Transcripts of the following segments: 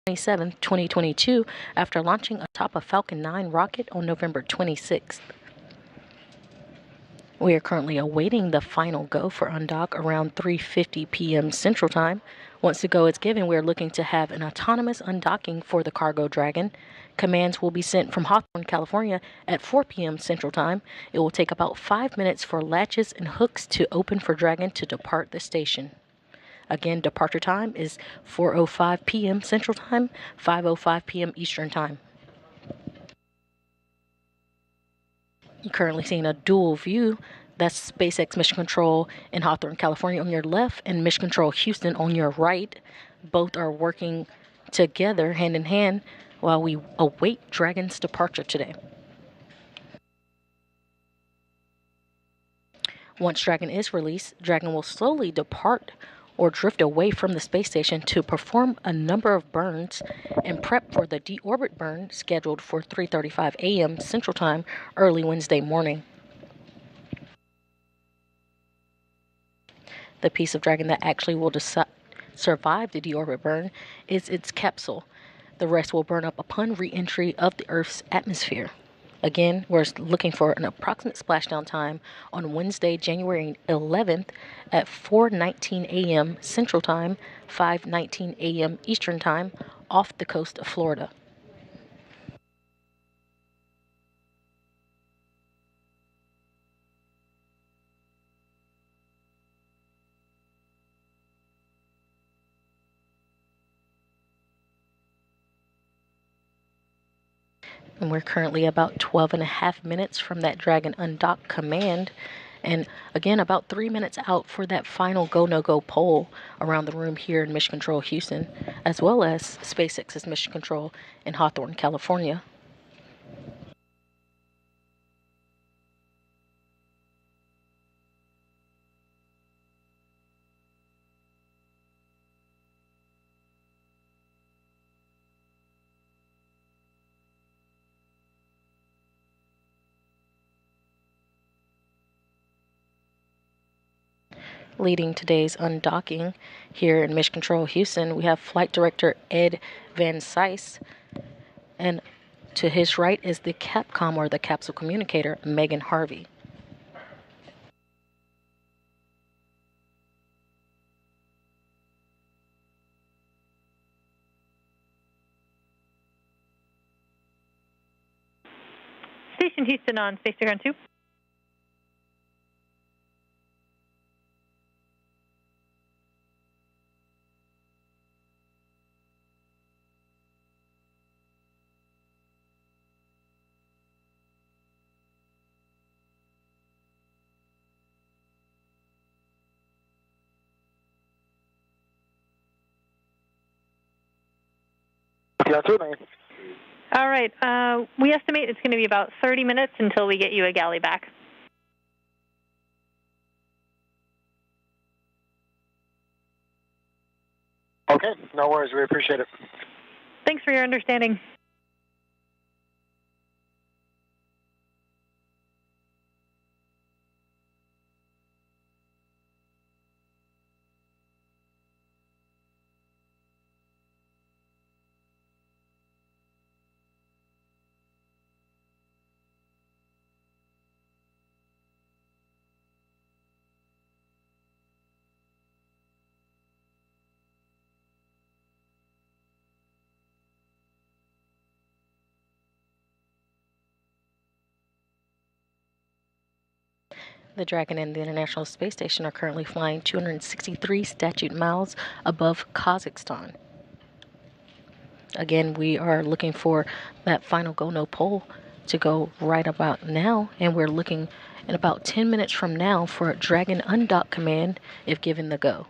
27, 2022, after launching atop a Falcon 9 rocket on November 26th. We are currently awaiting the final go for undock around 3:50 p.m. Central Time. Once the go is given, we are looking to have an autonomous undocking for the cargo Dragon. Commands will be sent from Hawthorne, California at 4 p.m. Central Time. It will take about 5 minutes for latches and hooks to open for Dragon to depart the station. Again, departure time is 4:05 p.m. Central Time, 5:05 p.m. Eastern Time. You're currently seeing a dual view. That's SpaceX Mission Control in Hawthorne, California on your left and Mission Control Houston on your right. Both are working together hand in hand while we await Dragon's departure today. Once Dragon is released, Dragon will slowly depart or drift away from the space station to perform a number of burns and prep for the deorbit burn scheduled for 3:35 a.m. Central Time early Wednesday morning. The piece of Dragon that actually will survive the deorbit burn is its capsule. The rest will burn up upon re-entry of the Earth's atmosphere. Again, we're looking for an approximate splashdown time on Wednesday, January 11th at 4:19 a.m. Central Time, 5:19 a.m. Eastern Time, off the coast of Florida. And we're currently about 12 and a half minutes from that Dragon undock command. And again, about 3 minutes out for that final go-no-go poll around the room here in Mission Control Houston, as well as SpaceX's Mission Control in Hawthorne, California. Leading today's undocking here in Mission Control Houston, we have Flight Director Ed Van Cise, and to his right is the Capcom, or the Capsule Communicator, Megan Harvey. Station Houston on Space Ground 2. All right. We estimate it's going to be about 30 minutes until we get you a galley back. Okay, no worries. We appreciate it. Thanks for your understanding. The Dragon and the International Space Station are currently flying 263 statute miles above Kazakhstan. Again, we are looking for that final go-no poll to go right about now, and we're looking in about 10 minutes from now for a Dragon undock command if given the go.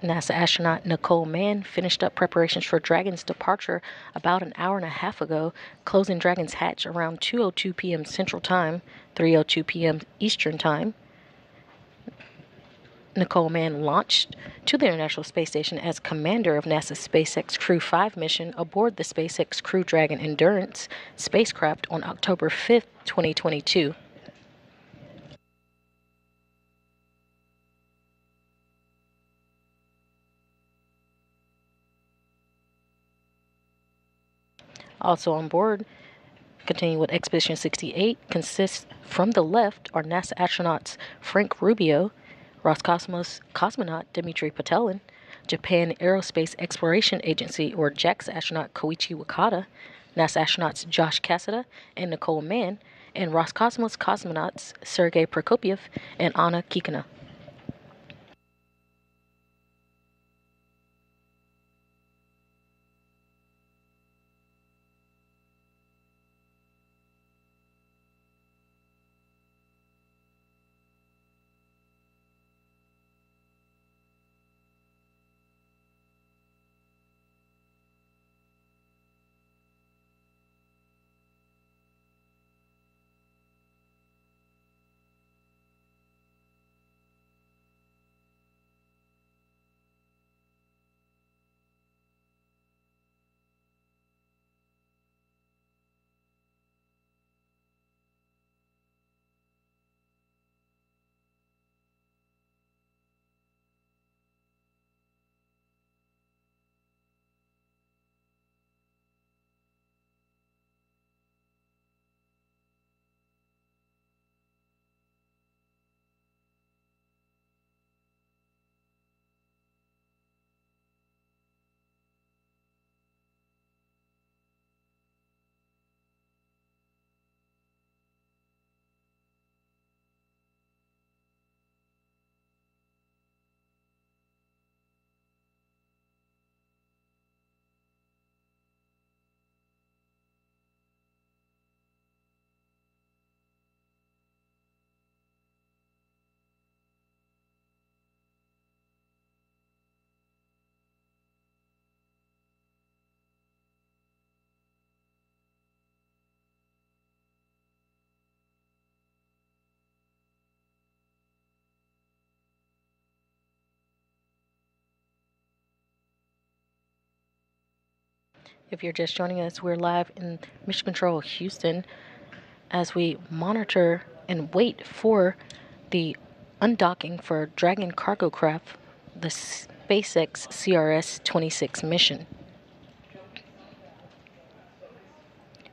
NASA astronaut Nicole Mann finished up preparations for Dragon's departure about an hour and a half ago, closing Dragon's hatch around 2:02 p.m. Central Time, 3:02 p.m. Eastern Time. Nicole Mann launched to the International Space Station as commander of NASA's SpaceX Crew 5 mission aboard the SpaceX Crew Dragon Endurance spacecraft on October 5, 2022. Also on board, continuing with Expedition 68, consists from the left are NASA astronauts Frank Rubio, Roscosmos cosmonaut Dmitry Petelin, Japan Aerospace Exploration Agency or JAXA astronaut Koichi Wakata, NASA astronauts Josh Cassada and Nicole Mann, and Roscosmos cosmonauts Sergei Prokopyev and Anna Kikina. If you're just joining us, we're live in Mission Control Houston as we monitor and wait for the undocking for Dragon cargo craft, the SpaceX CRS-26 mission.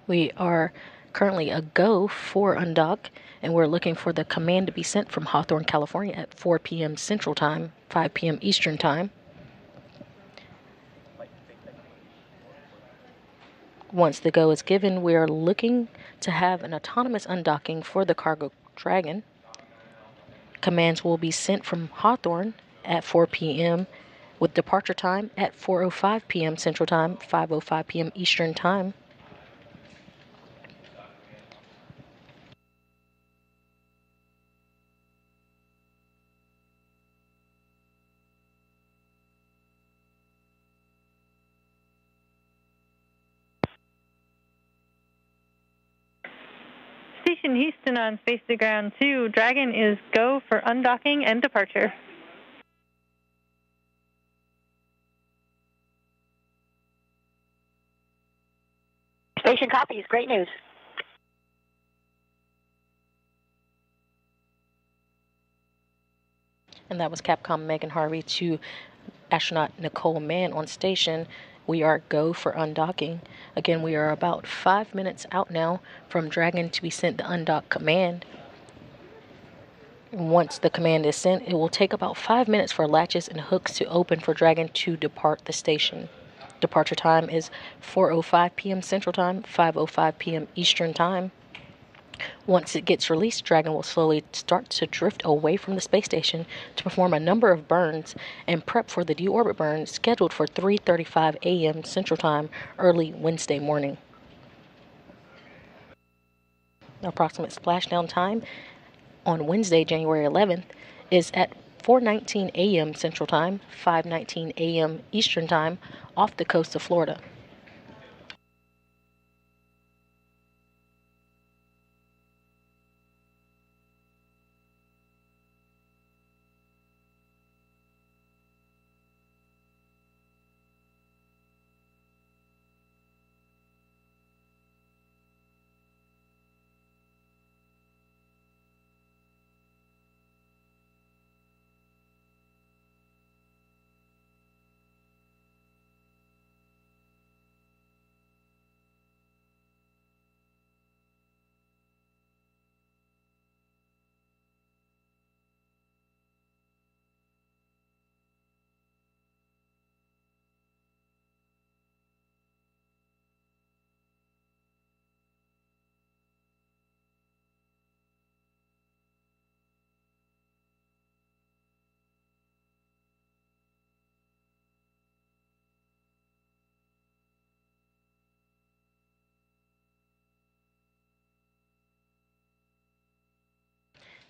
We are currently a go for undock, and we're looking for the command to be sent from Hawthorne, California at 4 p.m. Central Time, 5 p.m. Eastern Time. Once the go is given, we are looking to have an autonomous undocking for the cargo Dragon. Commands will be sent from Hawthorne at 4 p.m. with departure time at 4:05 p.m. Central Time, 5:05 p.m. Eastern Time. Station Houston on Space to Ground 2. Dragon is go for undocking and departure. Station copies. Great news. And that was Capcom Megan Harvey to astronaut Nicole Mann on station. We are go for undocking. Again, we are about 5 minutes out now from Dragon to be sent the undock command. Once the command is sent, it will take about 5 minutes for latches and hooks to open for Dragon to depart the station. Departure time is 4:05 p.m. Central Time, 5:05 p.m. Eastern Time. Once it gets released, Dragon will slowly start to drift away from the space station to perform a number of burns and prep for the deorbit burn scheduled for 3:35 a.m. Central Time early Wednesday morning. Approximate splashdown time on Wednesday, January 11th is at 4:19 a.m. Central Time, 5:19 a.m. Eastern Time off the coast of Florida.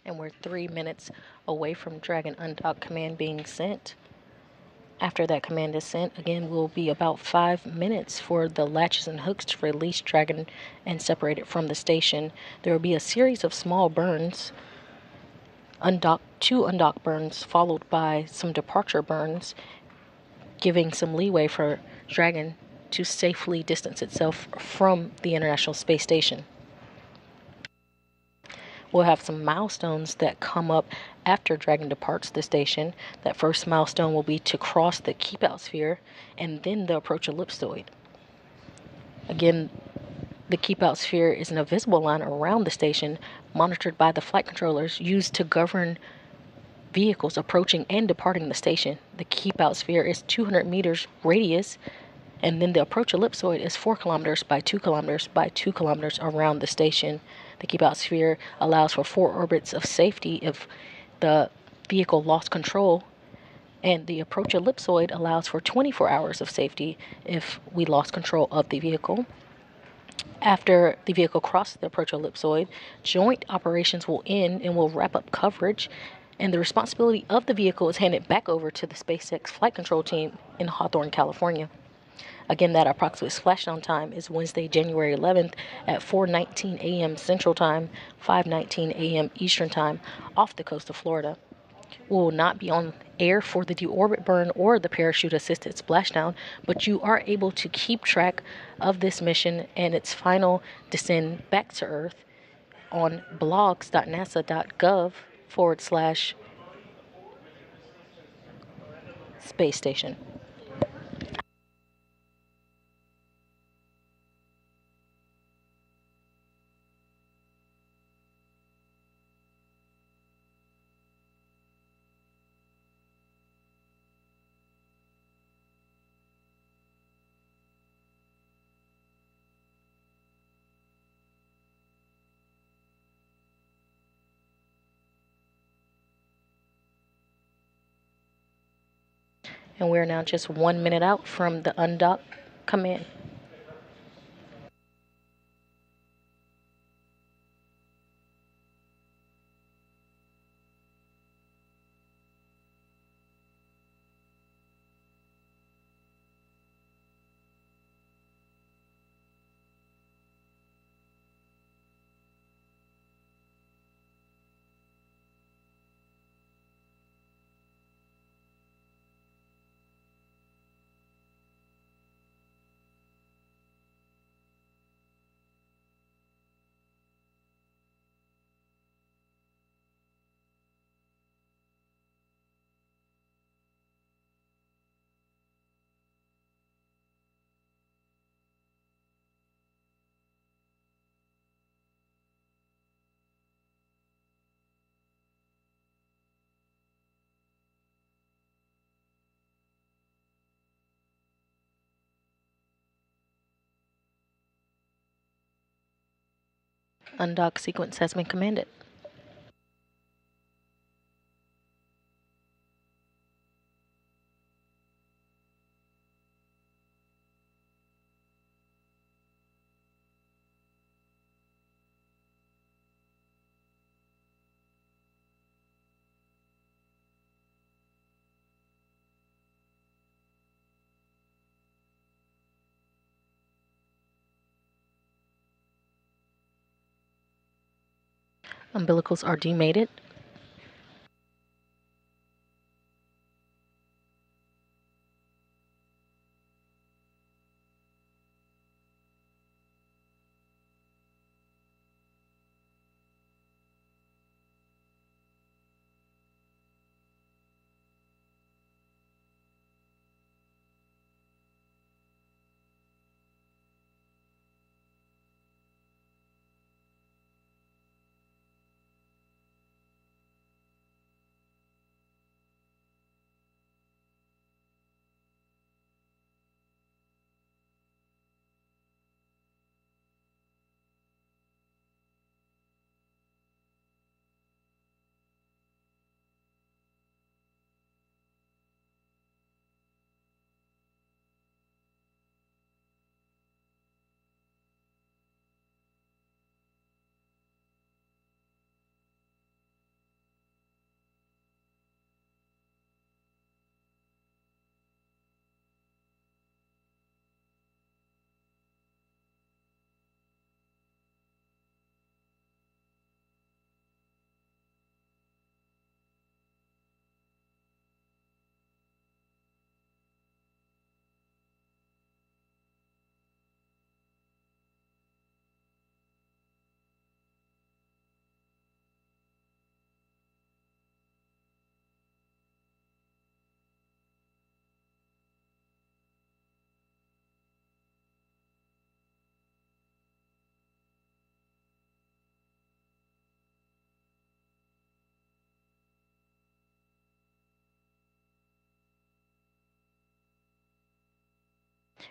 and we're 3 minutes away from Dragon Undock command being sent. After that command is sent, again, will be about 5 minutes for the latches and hooks to release Dragon and separate it from the station. There will be a series of small burns, two undock burns, followed by some departure burns, giving some leeway for Dragon to safely distance itself from the International Space Station. We'll have some milestones that come up after Dragon departs the station. That first milestone will be to cross the keep out sphere and then the approach ellipsoid. Again, the keep out sphere is an invisible line around the station monitored by the flight controllers used to govern vehicles approaching and departing the station. The keep out sphere is 200 meters radius, and then the approach ellipsoid is 4 kilometers by 2 kilometers by 2 kilometers around the station. The keep out sphere allows for 4 orbits of safety if the vehicle lost control, and the approach ellipsoid allows for 24 hours of safety if we lost control of the vehicle. After the vehicle crosses the approach ellipsoid, joint operations will end and will wrap up coverage, and the responsibility of the vehicle is handed back over to the SpaceX flight control team in Hawthorne, California. Again, that approximate splashdown time is Wednesday, January 11th at 4:19 a.m. Central Time, 5:19 a.m. Eastern Time, off the coast of Florida. We will not be on air for the deorbit burn or the parachute-assisted splashdown, but you are able to keep track of this mission and its final descent back to Earth on blogs.nasa.gov/space station. And we're now just 1 minute out from the undock command. Undock sequence has been commanded. Umbilicals are demated.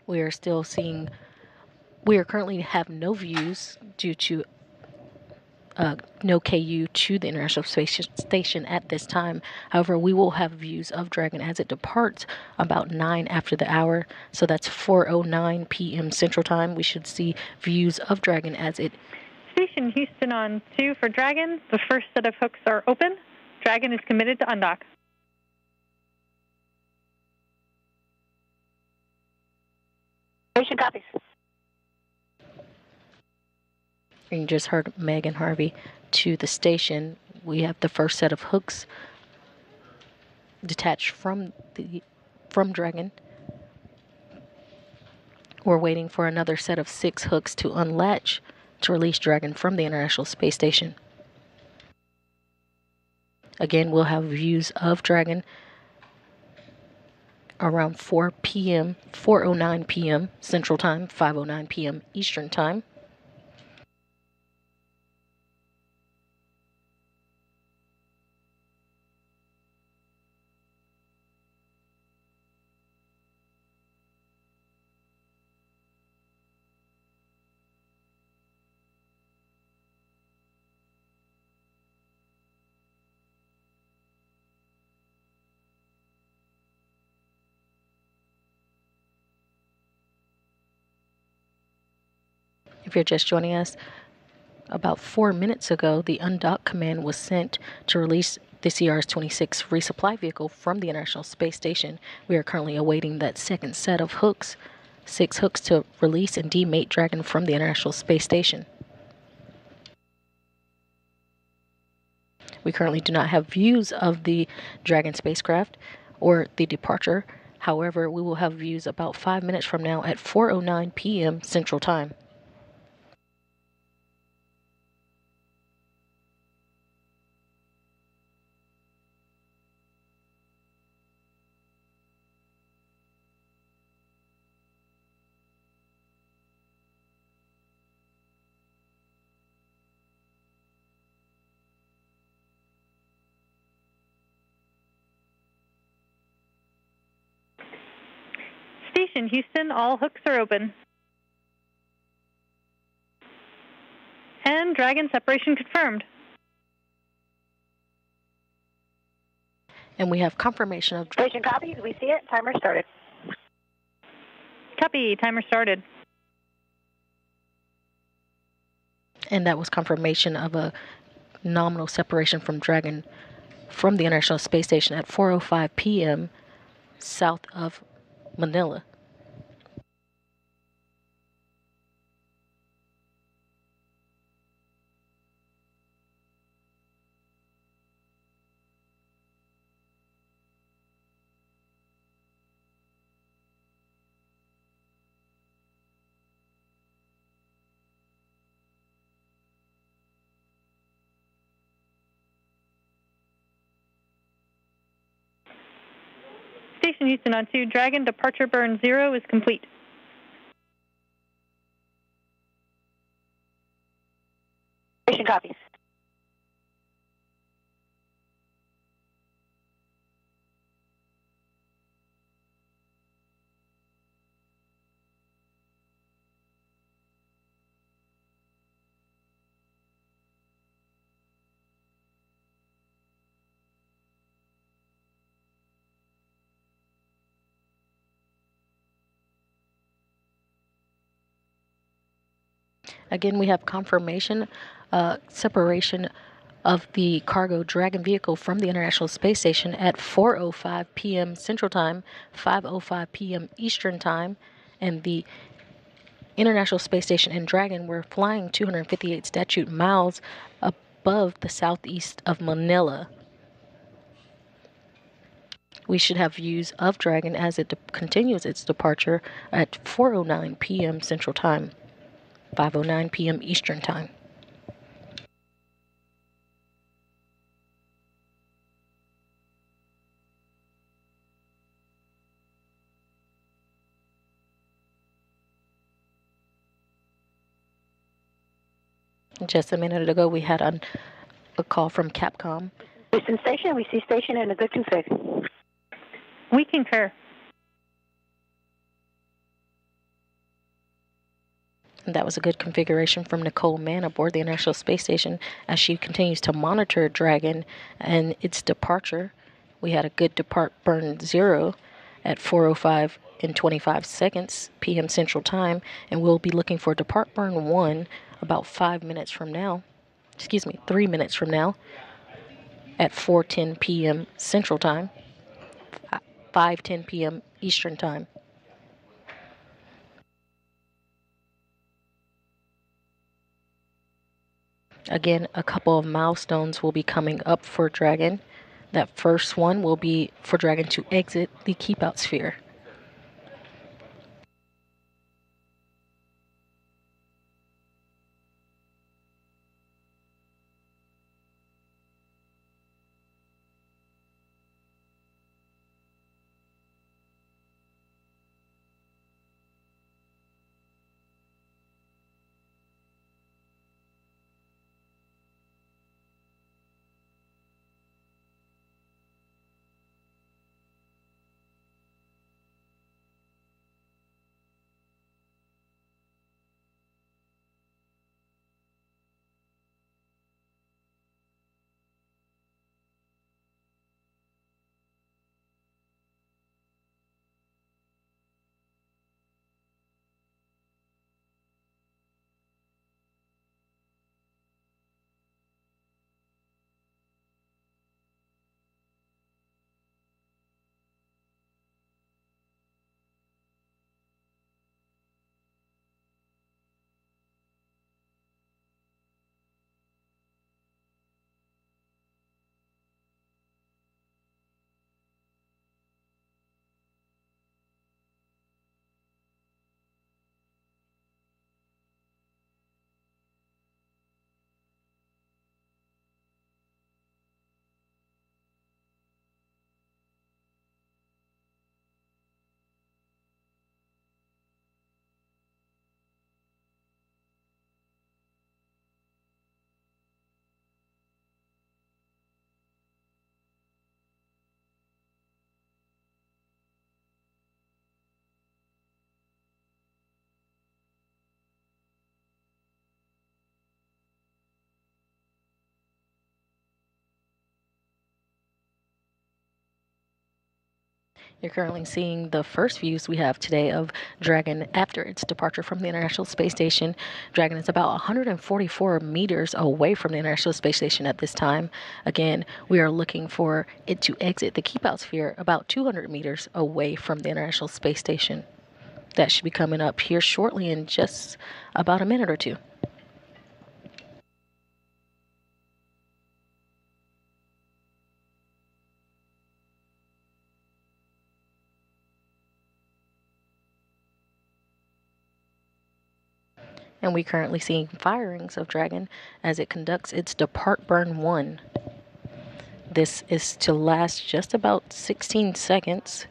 We are still seeing, we are currently have no views due to no KU to the International Space Station at this time. However, we will have views of Dragon as it departs about 9 after the hour. So that's 4:09 p.m. Central Time. We should see views of Dragon as it... Station Houston on 2 for Dragon. The first set of hooks are open. Dragon is committed to undock. Station copies. You just heard Meg and Harvey to the station. We have the first set of hooks detached from Dragon. We're waiting for another set of 6 hooks to unlatch to release Dragon from the International Space Station. Again, we'll have views of Dragon around 4 p.m., 4:09 p.m. Central Time, 5:09 p.m. Eastern Time. If you're just joining us, about 4 minutes ago, the undock command was sent to release the CRS-26 resupply vehicle from the International Space Station. We are currently awaiting that second set of hooks, 6 hooks to release and demate Dragon from the International Space Station. We currently do not have views of the Dragon spacecraft or the departure. However, we will have views about 5 minutes from now at 4:09 p.m. Central Time. Station Houston, all hooks are open. And Dragon separation confirmed. And we have confirmation of... Station copies. We see it. Timer started. Copy. Timer started. And that was confirmation of a nominal separation from Dragon from the International Space Station at 4:05 p.m. south of Manila. Station Houston on 2, Dragon departure burn 0 is complete. Station copies. Again, we have confirmation, separation of the cargo Dragon vehicle from the International Space Station at 4:05 p.m. Central Time, 5:05 p.m. Eastern Time, and the International Space Station and Dragon were flying 258 statute miles above the southeast of Manila. We should have views of Dragon as it continues its departure at 4:09 p.m. Central Time, 5:09 p.m. Eastern Time. Just a minute ago, we had a call from Capcom. Houston Station, we see station in a good config. We concur. And that was a good configuration from Nicole Mann aboard the International Space Station as she continues to monitor Dragon and its departure. We had a good depart burn 0 at 4:05 and 25 seconds p.m. Central Time, and we'll be looking for depart burn 1 about 5 minutes from now. 3 minutes from now at 4:10 p.m. Central Time, 5:10 p.m. Eastern Time. Again, a couple of milestones will be coming up for Dragon. That first one will be for Dragon to exit the keep out sphere. You're currently seeing the first views we have today of Dragon after its departure from the International Space Station. Dragon is about 144 meters away from the International Space Station at this time. Again, we are looking for it to exit the keep out sphere about 200 meters away from the International Space Station. That should be coming up here shortly in just about a minute or two. And we're currently seeing firings of Dragon as it conducts its depart burn 1. This is to last just about 22 seconds,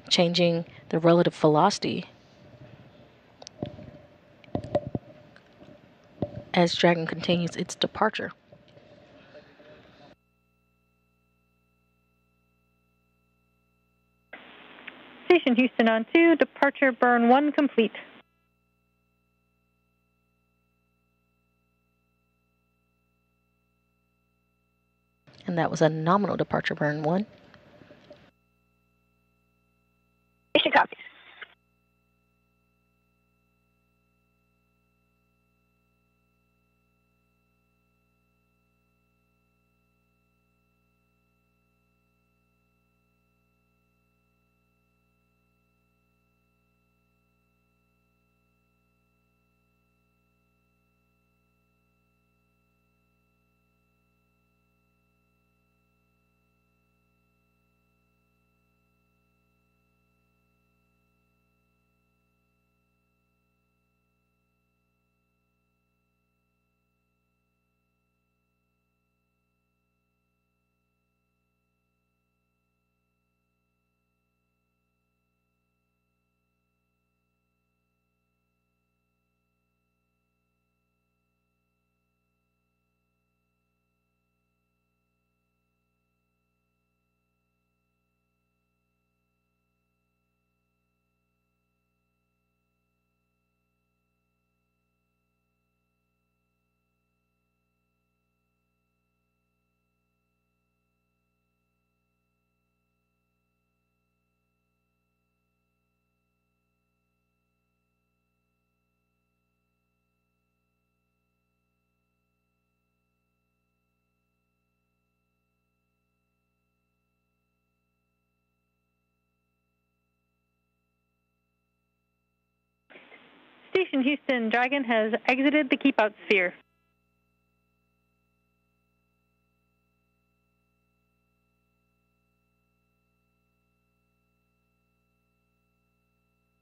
changing the relative velocity as Dragon continues its departure. Station Houston on 2, departure burn 1 complete. And that was a nominal departure burn 1. Station copies. Station Houston, Dragon has exited the keep-out sphere.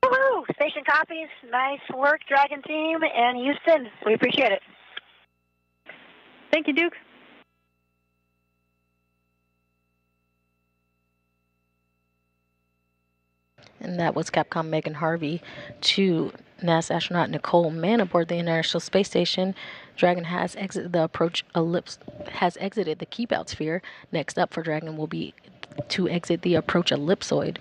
Woo-hoo! Station copies. Nice work, Dragon team and Houston. We appreciate it. Thank you, Duke. And that was Capcom Megan Harvey to NASA astronaut Nicole Mann aboard the International Space Station. Dragon has exited the keep-out sphere. Next up for Dragon will be to exit the approach ellipsoid.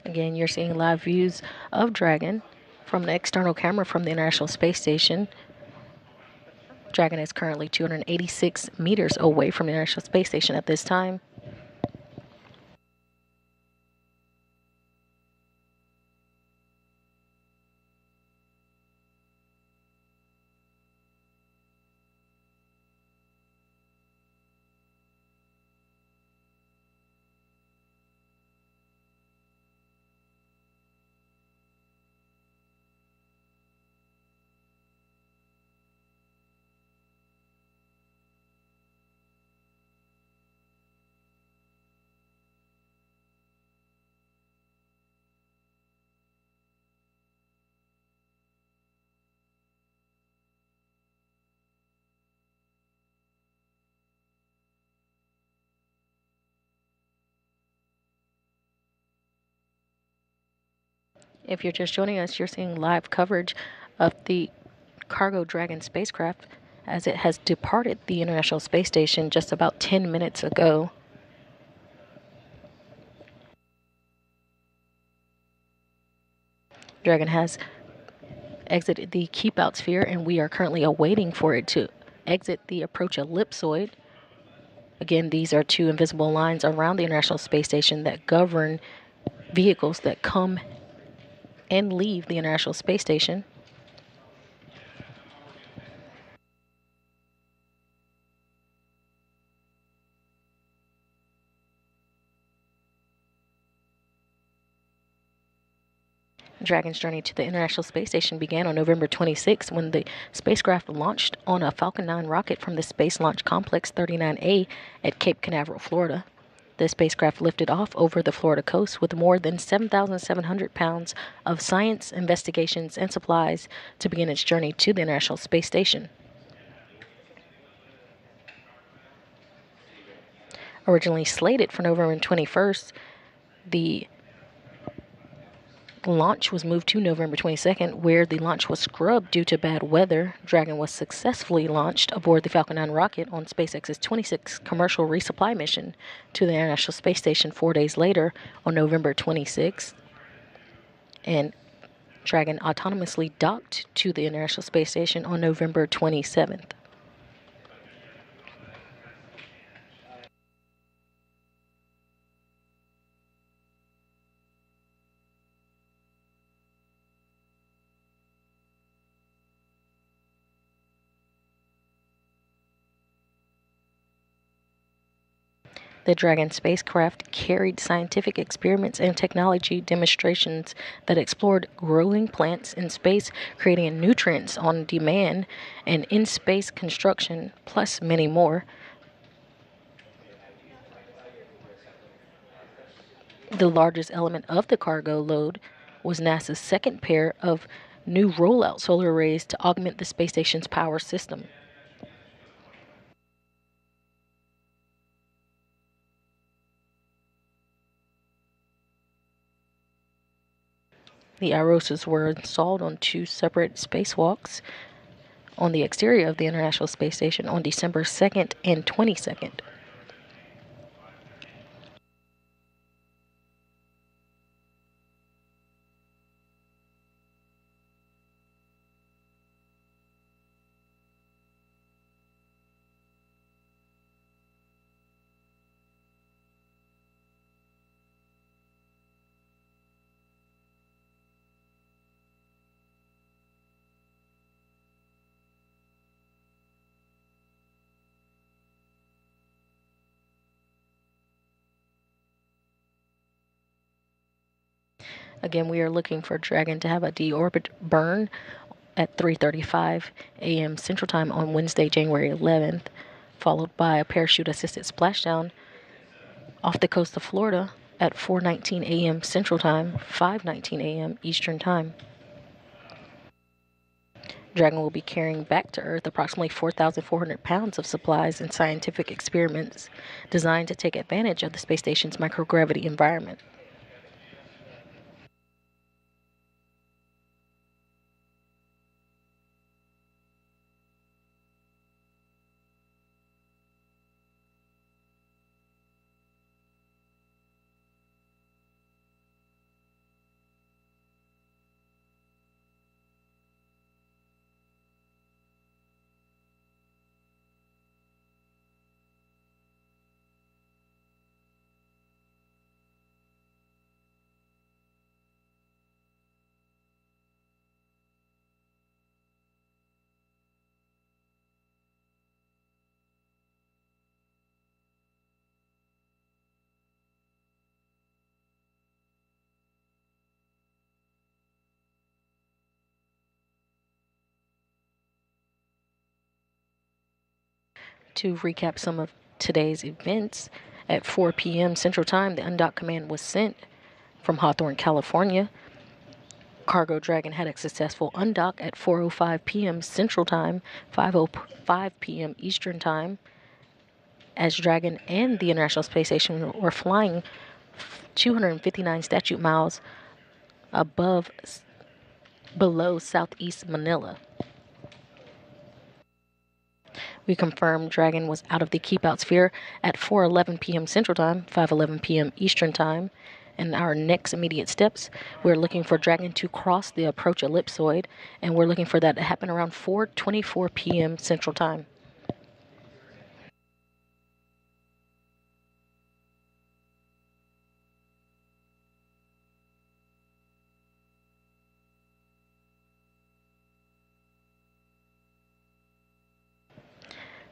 Again, you're seeing live views of Dragon from the external camera from the International Space Station. Dragon is currently 286 meters away from the International Space Station at this time. If you're just joining us, you're seeing live coverage of the Cargo Dragon spacecraft as it has departed the International Space Station just about 10 minutes ago. Dragon has exited the keep-out sphere, and we are currently awaiting for it to exit the approach ellipsoid. Again, these are two invisible lines around the International Space Station that govern vehicles that come and leave the International Space Station. Dragon's journey to the International Space Station began on November 26 when the spacecraft launched on a Falcon 9 rocket from the Space Launch Complex 39A at Cape Canaveral, Florida. The spacecraft lifted off over the Florida coast with more than 7,700 pounds of science, investigations, and supplies to begin its journey to the International Space Station. Originally slated for November 21st, the launch was moved to November 22nd, where the launch was scrubbed due to bad weather. Dragon was successfully launched aboard the Falcon 9 rocket on SpaceX's 26th commercial resupply mission to the International Space Station 4 days later on November 26th. And Dragon autonomously docked to the International Space Station on November 27th. The Dragon spacecraft carried scientific experiments and technology demonstrations that explored growing plants in space, creating nutrients on demand, and in-space construction, plus many more. The largest element of the cargo load was NASA's second pair of new rollout solar arrays to augment the space station's power system. The Arrosas were installed on two separate spacewalks on the exterior of the International Space Station on December 2nd and 22nd. Again, we are looking for Dragon to have a deorbit burn at 3:35 a.m. Central Time on Wednesday, January 11th, followed by a parachute-assisted splashdown off the coast of Florida at 4:19 a.m. Central Time, 5:19 a.m. Eastern Time. Dragon will be carrying back to Earth approximately 4,400 pounds of supplies and scientific experiments designed to take advantage of the space station's microgravity environment. To recap some of today's events, at 4 p.m. Central Time, the undock command was sent from Hawthorne, California. Cargo Dragon had a successful undock at 4:05 p.m. Central Time, 5:05 p.m. Eastern Time, as Dragon and the International Space Station were flying 259 statute miles below southeast Manila. We confirmed Dragon was out of the keep-out sphere at 4:11 p.m. Central Time, 5:11 p.m. Eastern Time. And our next immediate steps, we're looking for Dragon to cross the approach ellipsoid, and we're looking for that to happen around 4:24 p.m. Central Time.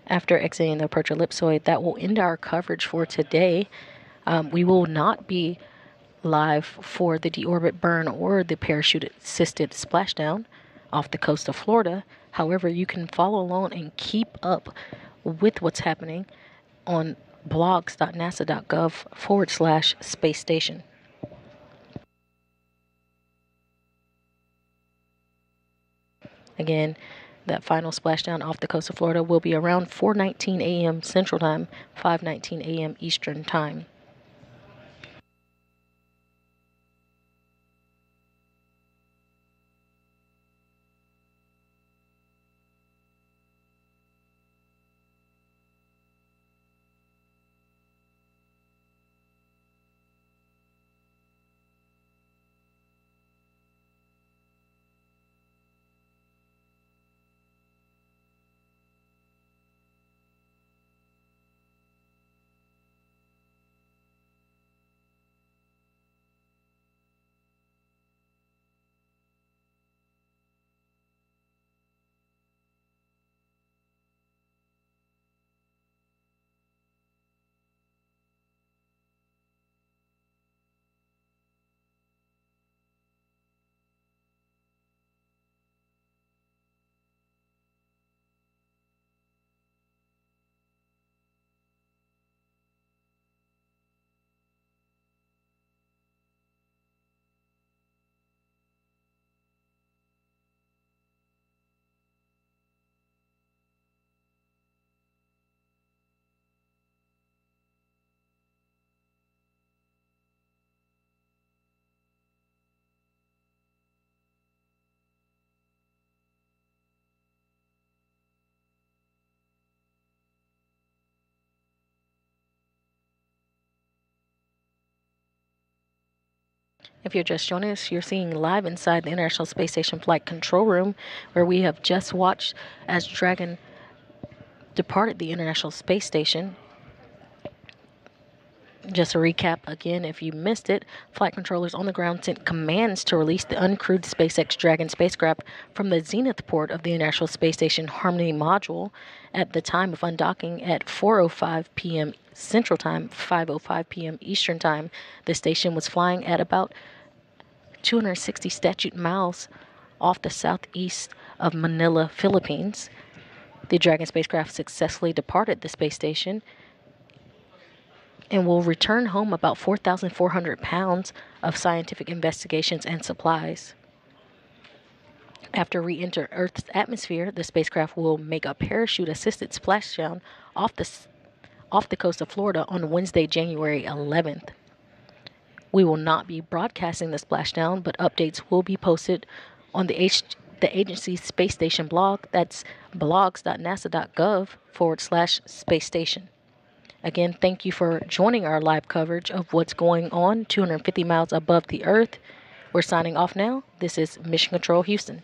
After exiting the approach ellipsoid, that will end our coverage for today. We will not be live for the deorbit burn or the parachute-assisted splashdown off the coast of Florida. However, you can follow along and keep up with what's happening on blogs.nasa.gov/space station. Again, that final splashdown off the coast of Florida will be around 4:19 a.m. Central Time, 5:19 a.m. Eastern Time. If you're just joining us, you're seeing live inside the International Space Station Flight Control Room, where we have just watched as Dragon departed the International Space Station. Just a recap again, if you missed it, flight controllers on the ground sent commands to release the uncrewed SpaceX Dragon spacecraft from the zenith port of the International Space Station Harmony module at the time of undocking at 4:05 p.m. Central Time, 5:05 p.m. Eastern Time. The station was flying at about 260 statute miles off the southeast of Manila, Philippines. The Dragon spacecraft successfully departed the space station and will return home about 4,400 pounds of scientific investigations and supplies. After re-enter Earth's atmosphere, the spacecraft will make a parachute-assisted splashdown off the coast of Florida on Wednesday, January 11th. We will not be broadcasting the splashdown, but updates will be posted on the agency's space station blog. That's blogs.nasa.gov/space station. Again, thank you for joining our live coverage of what's going on 250 miles above the Earth. We're signing off now. This is Mission Control Houston.